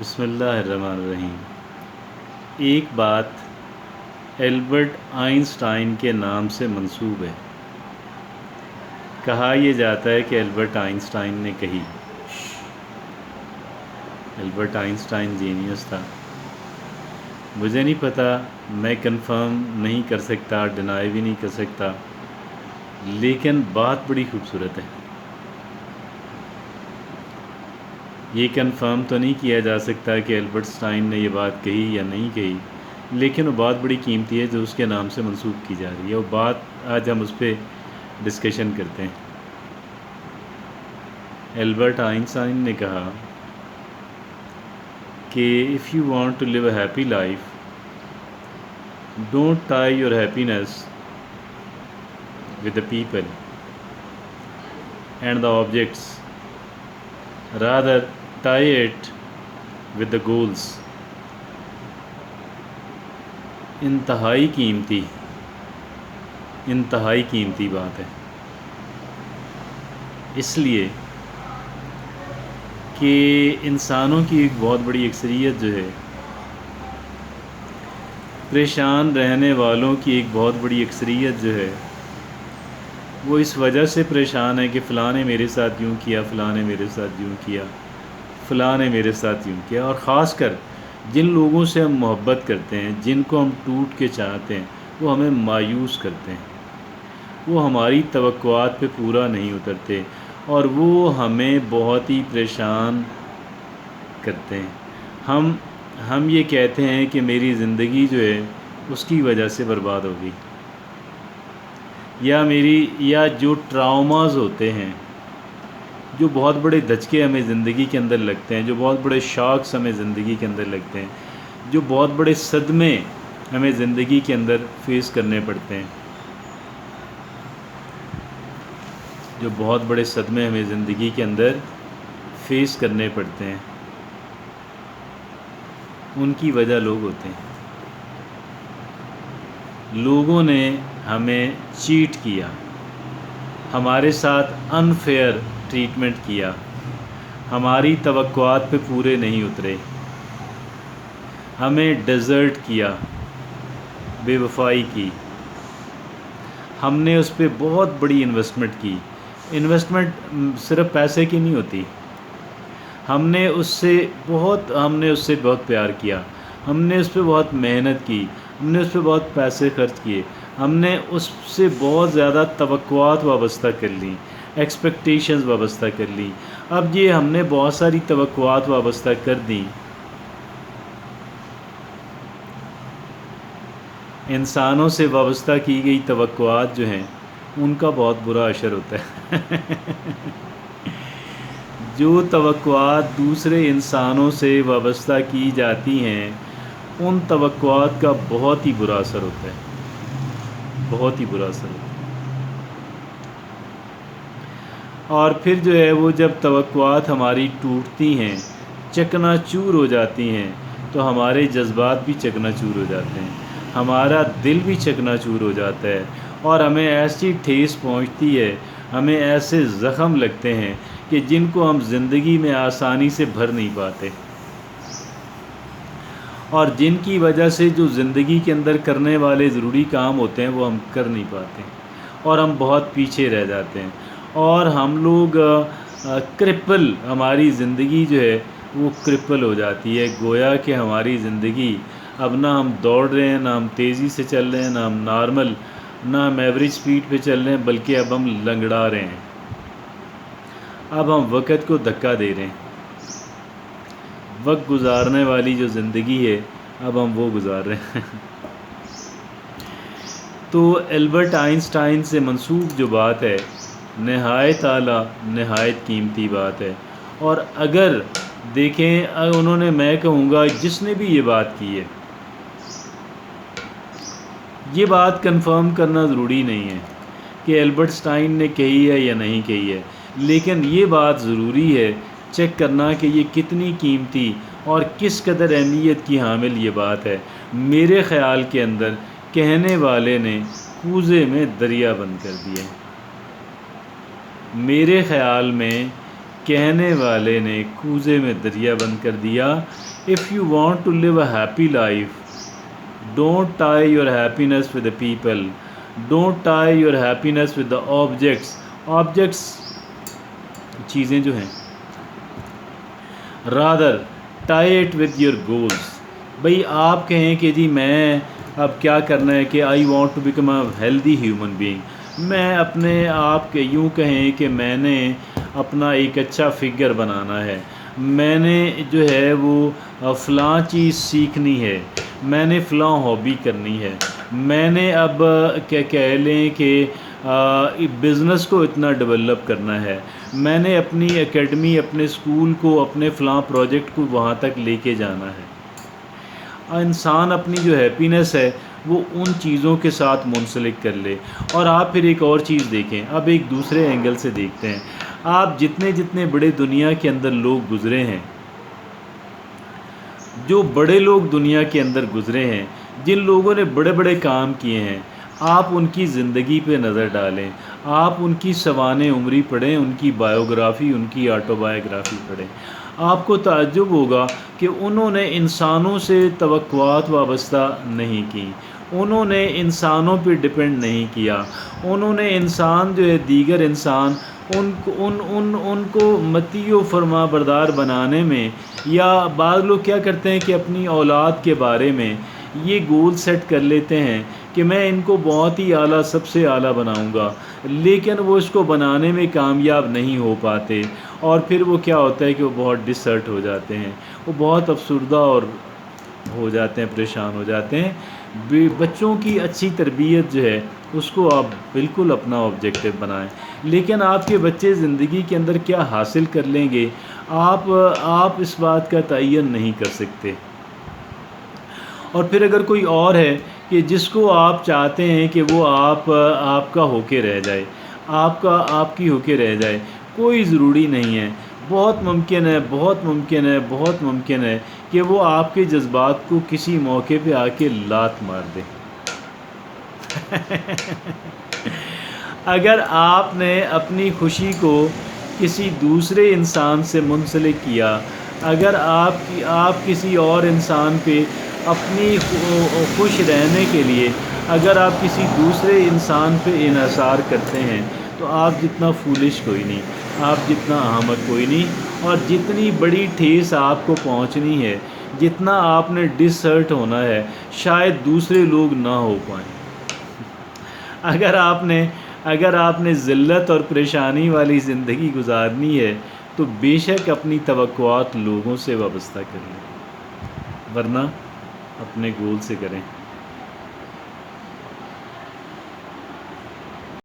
بسم اللہ الرحمن الرحیم۔ ایک بات البرٹ آئنسٹائن کے نام سے منسوب ہے۔ کہا یہ جاتا ہے کہ البرٹ آئنسٹائن نے کہی۔ البرٹ آئنسٹائن جینیس تھا۔ مجھے نہیں پتہ، میں کنفرم نہیں کر سکتا، ڈینائی بھی نہیں کر سکتا، لیکن بات بڑی خوبصورت ہے۔ یہ کنفرم تو نہیں کیا جا سکتا کہ البرٹ آئنسٹائن نے یہ بات کہی یا نہیں کہی، لیکن وہ بات بڑی قیمتی ہے جو اس کے نام سے منسوب کی جا رہی ہے۔ وہ بات آج ہم اس پہ ڈسکشن کرتے ہیں۔ البرٹ آئنسٹائن نے کہا کہ if you want to live a happy life, don't tie your happiness with the people and the objects, rather tie it with the goals۔ انتہائی قیمتی بات ہے، اس لیے کہ انسانوں کی ایک بہت بڑی اکثریت جو ہے، پریشان رہنے والوں کی ایک بہت بڑی اکثریت جو ہے، وہ اس وجہ سے پریشان ہے کہ فلاں نے میرے ساتھ یوں کیا، فلاں نے میرے ساتھ یوں کیا، فلاں نے میرے ساتھ یوں کیا۔ اور خاص کر جن لوگوں سے ہم محبت کرتے ہیں، جن کو ہم ٹوٹ کے چاہتے ہیں، وہ ہمیں مایوس کرتے ہیں، وہ ہماری توقعات پہ پورا نہیں اترتے، اور وہ ہمیں بہت ہی پریشان کرتے ہیں۔ ہم یہ کہتے ہیں کہ میری زندگی جو ہے اس کی وجہ سے برباد ہو گئی، یا جو ٹراؤماز ہوتے ہیں، جو بہت بڑے دھچکے ہمیں زندگی کے اندر لگتے ہیں، جو بہت بڑے شاکس ہمیں زندگی کے اندر لگتے ہیں، جو بہت بڑے صدمے ہمیں زندگی کے اندر فیس کرنے پڑتے ہیں، جو بہت بڑے صدمے ہمیں زندگی کے اندر فیس کرنے پڑتے ہیں، ان کی وجہ لوگ ہوتے ہیں۔ لوگوں نے ہمیں چیٹ کیا، ہمارے ساتھ انفیئر ٹریٹمنٹ کیا، ہماری توقعات پہ پورے نہیں اترے، ہمیں ڈیزرٹ کیا، بے وفائی کی۔ ہم نے اس پہ بہت بڑی انویسٹمنٹ کی۔ انویسٹمنٹ صرف پیسے کی نہیں ہوتی، ہم نے اس سے بہت پیار کیا، ہم نے اس پہ بہت محنت کی، ہم نے اس پہ بہت پیسے خرچ کیے، ہم نے اس سے بہت زیادہ توقعات وابستہ کر لیں، ایکسپیکٹیشنز وابستہ کر لیں۔ اب یہ ہم نے بہت ساری توقعات وابستہ کر دیں، انسانوں سے وابستہ کی گئی توقعات جو ہیں ان کا بہت برا اثر ہوتا ہے۔ جو توقعات دوسرے انسانوں سے وابستہ کی جاتی ہیں، ان توقعات کا بہت ہی برا اثر ہوتا ہے، بہت ہی برا اثر ہوتا ہے۔ اور پھر جو ہے وہ جب توقعات ہماری ٹوٹتی ہیں، چکنا چور ہو جاتی ہیں، تو ہمارے جذبات بھی چکنا چور ہو جاتے ہیں، ہمارا دل بھی چکنا چور ہو جاتا ہے، اور ہمیں ایسی ٹھیس پہنچتی ہے، ہمیں ایسے زخم لگتے ہیں کہ جن کو ہم زندگی میں آسانی سے بھر نہیں پاتے، اور جن کی وجہ سے جو زندگی کے اندر کرنے والے ضروری کام ہوتے ہیں وہ ہم کر نہیں پاتے، اور ہم بہت پیچھے رہ جاتے ہیں، اور ہم لوگ کرپل، ہماری زندگی جو ہے وہ کرپل ہو جاتی ہے۔ گویا کہ ہماری زندگی اب نہ ہم دوڑ رہے ہیں، نہ ہم تیزی سے چل رہے ہیں، نہ ہم نارمل، نہ ہم ایوریج سپیڈ پہ چل رہے ہیں، بلکہ اب ہم لنگڑا رہے ہیں، اب ہم وقت کو دھکا دے رہے ہیں۔ وقت گزارنے والی جو زندگی ہے اب ہم وہ گزار رہے ہیں۔ تو البرٹ آئنسٹائن سے منسوب جو بات ہے، نہایت اعلیٰ، نہایت قیمتی بات ہے۔ اور اگر دیکھیں، انہوں نے، میں کہوں گا جس نے بھی یہ بات کی ہے، یہ بات کنفرم کرنا ضروری نہیں ہے کہ البرٹ آئنسٹائن نے کہی ہے یا نہیں کہی ہے، لیکن یہ بات ضروری ہے چیک کرنا کہ یہ کتنی قیمتی اور کس قدر اہمیت کی حامل یہ بات ہے۔ میرے خیال کے اندر کہنے والے نے کوزے میں دریا بند کر دیا۔ میرے خیال میں کہنے والے نے کوزے میں دریا بند کر دیا. If you want to live a happy life don't tie your happiness with the people, don't tie your happiness with the objects. Objects چیزیں جو ہیں, rather tie it with your goals. بھئی آپ کہیں کہ جی میں اب کیا کرنا ہے کہ I want to become a healthy human being, میں اپنے آپ کے یوں کہیں کہ میں نے اپنا ایک اچھا فگر بنانا ہے, میں نے جو ہے وہ فلاں چیز سیکھنی ہے, میں نے فلاں ہابی کرنی ہے, میں نے اب کیا کہہ لیں کہ بزنس کو اتنا ڈیولپ کرنا ہے, میں نے اپنی اکیڈمی اپنے اسکول کو اپنے فلاں پروجیکٹ کو وہاں تک لے کے جانا ہے. انسان اپنی جو ہیپینس ہے وہ ان چیزوں کے ساتھ منسلک کر لے. اور آپ پھر ایک اور چیز دیکھیں, اب ایک دوسرے اینگل سے دیکھتے ہیں. آپ جتنے بڑے دنیا کے اندر لوگ گزرے ہیں, جو بڑے لوگ دنیا کے اندر گزرے ہیں, جن لوگوں نے بڑے بڑے کام کیے ہیں, آپ ان کی زندگی پہ نظر ڈالیں, آپ ان کی سوانح عمری پڑھیں, ان کی بایوگرافی, ان کی آٹو بایوگرافی پڑھیں. آپ کو تعجب ہوگا کہ انہوں نے انسانوں سے توقعات وابستہ نہیں کی, انہوں نے انسانوں پہ ڈپینڈ نہیں کیا, انہوں نے انسان جو ہے دیگر انسان ان کو مطیع و فرما بردار بنانے میں, یا بعض لوگ کیا کرتے ہیں کہ اپنی اولاد کے بارے میں یہ گول سیٹ کر لیتے ہیں کہ میں ان کو بہت ہی اعلیٰ, سب سے اعلیٰ بناؤں گا, لیکن وہ اس کو بنانے میں کامیاب نہیں ہو پاتے, اور پھر وہ کیا ہوتا ہے کہ وہ بہت ڈسہرٹ ہو جاتے ہیں, وہ بہت افسردہ اور ہو جاتے ہیں, پریشان ہو جاتے ہیں. بچوں کی اچھی تربیت جو ہے اس کو آپ بالکل اپنا آبجیکٹو بنائیں, لیکن آپ کے بچے زندگی کے اندر کیا حاصل کر لیں گے آپ اس بات کا تعین نہیں کر سکتے. اور پھر اگر کوئی اور ہے کہ جس کو آپ چاہتے ہیں کہ وہ آپ کا ہو کے رہ جائے, آپ کی ہو کے رہ جائے, کوئی ضروری نہیں ہے. بہت ممکن ہے کہ وہ آپ کے جذبات کو کسی موقع پہ آ کے لات مار دے. اگر آپ نے اپنی خوشی کو کسی دوسرے انسان سے منسلک کیا, اگر آپ کسی اور انسان پہ اپنی خوش رہنے کے لیے اگر آپ کسی دوسرے انسان پہ انحصار کرتے ہیں, تو آپ جتنا فولش کوئی نہیں, آپ جتنا احمق کوئی نہیں, اور جتنی بڑی ٹھیس آپ کو پہنچنی ہے, جتنا آپ نے ڈسہرٹ ہونا ہے, شاید دوسرے لوگ نہ ہو پائیں. اگر آپ نے ذلت اور پریشانی والی زندگی گزارنی ہے تو بے شک اپنی توقعات لوگوں سے وابستہ کریں, ورنہ اپنے گول سے کریں.